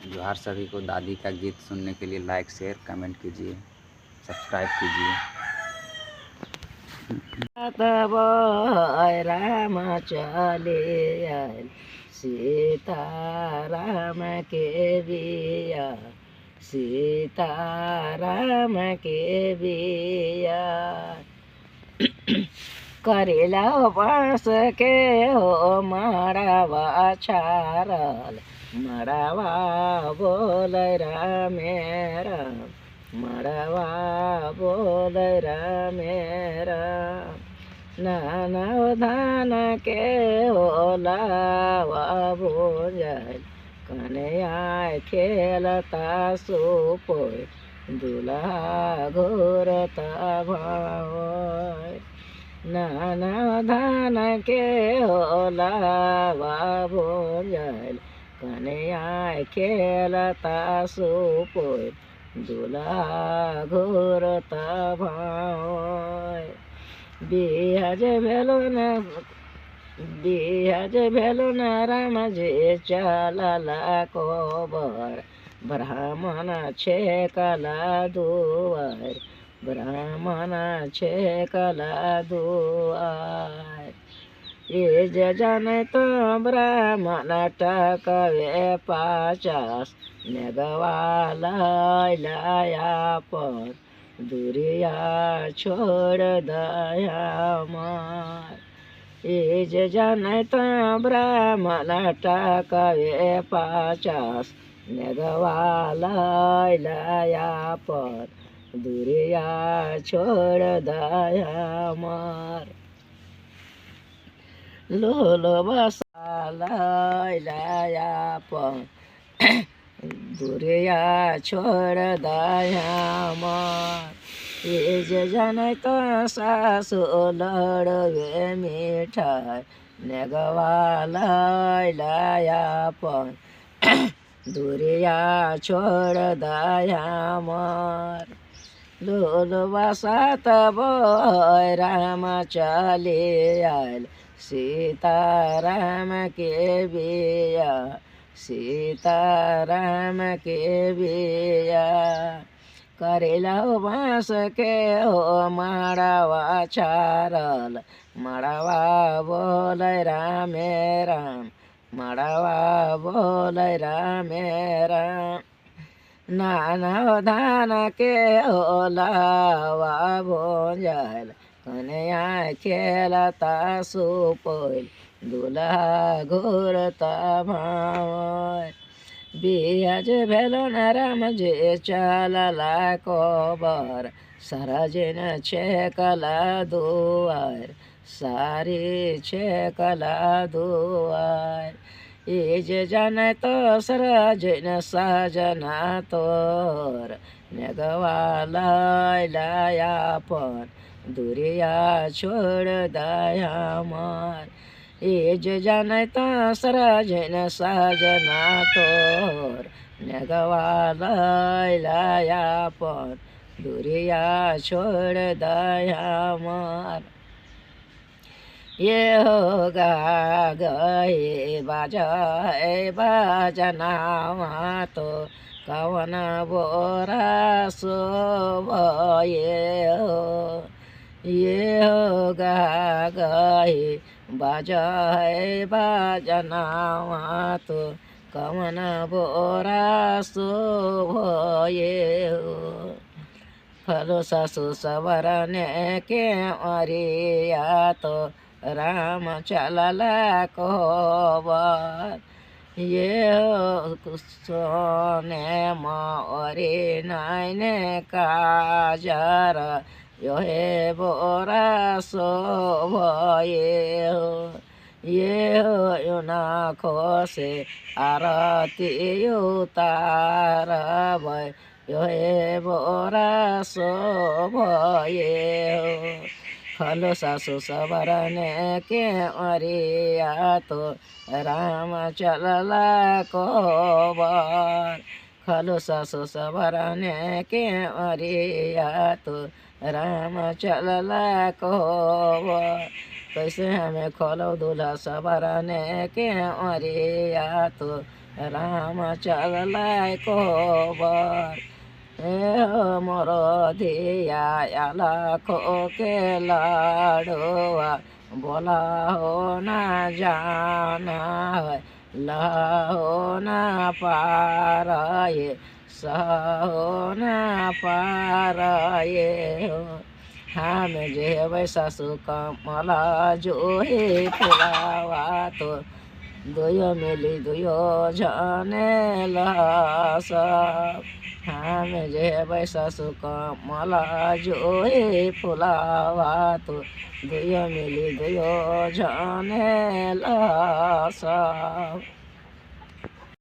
जोहार सभी को। दादी का गीत सुनने के लिए लाइक शेयर कमेंट कीजिए, सब्सक्राइब कीजिए। तब राम चले आयल सीता राम के बिया, सीता राम के बिया। करेला बाँस के हो मड़वा छारल, मड़वा बोल रामे राम, मड़वा बोल रामे राम। नाना धान के ओलावा भोजल, कन्या खेलता सुपोय, दूल्हा घूरता भावय। नाना धान के ओलावा भोजल, कन्या खेलता सुपोय, दूल्हा घूरता भावय। बिहाज भेलो न रामजी चलला कोबर, ब्राह्मण छेकला दुआर, ब्राह्मण छेकला दुआर। ये जन तो ब्राह्मण टकवे 50, नेगवाला लाया पर, दुरिया छोड़ दया मार। ये जन तो ब्राह्मण टकवे 50, नेगवाला लाया पर, दुरिया छोड़ दया मार। लोलो बसाला लाया पर, दुरिया छोड़ दया मार। ये जन तो सासु लड़वे मिठाई, नेगवाला लाया पर, दुरिया छोड़ दया मार। लोलो बसात बोय राम चले आयल सीता राम के बिया, सीता राम के बिया। करेला बाँस के हो मड़वा छारल, मड़वा बोल रामे राम, मड़वा बोल रामे राम। नाना धान के ओलावा भोजल, कन्या खेलता सुपोय, दूल्हा घूरता भावय। बिहाज भेलो न रामजी चलला कोबर, सरजिन छेकला दुआर, सारी छेकला दुआर। ये जन तो सरजिन सजना तोर, नेगवाला लाया पर, दुरिया छोड़ दया मार। ये जन तो सरजिन सजना तोर, नेगवाला लाया पर, दुरिया छोड़ दया मार। ये हो गा गए बाजाए बाजनावा तो, कवन बोरा सो भये हो। ये हो गा गए बाजाए बाजनावा तो, कवन बोरा सो भये हो। फलो सासु सवरने के अरिया तो, राम चलला कोबर। ये सोने मोरे नाइने काजर, यो हे बोरा सो भये हो। ये हो नाखो से आरती उतार भय, यो हे बोरा सो भये हो। खलो सासु सवरने के अरिया तो, राम चलला कोबर। खलो सासु सवरने के अरिया तो, राम चलला कोबर। कैसे हमें खोलो दूल्हा सवरने के अरिया तो, राम चललै कोबर। ए मोर धिया लाखो के लाडवा, बोला हो ना जाना है, लाहो ना पार ये, सहो ना पार ये हो। हम जेबै सासु कमला जो हे फुलावा तो, दुयो मिली दुयो जने लास। हम जेबै सासु कमला जो हे फुलावा तो, दुयो मिली दुयो जने लास।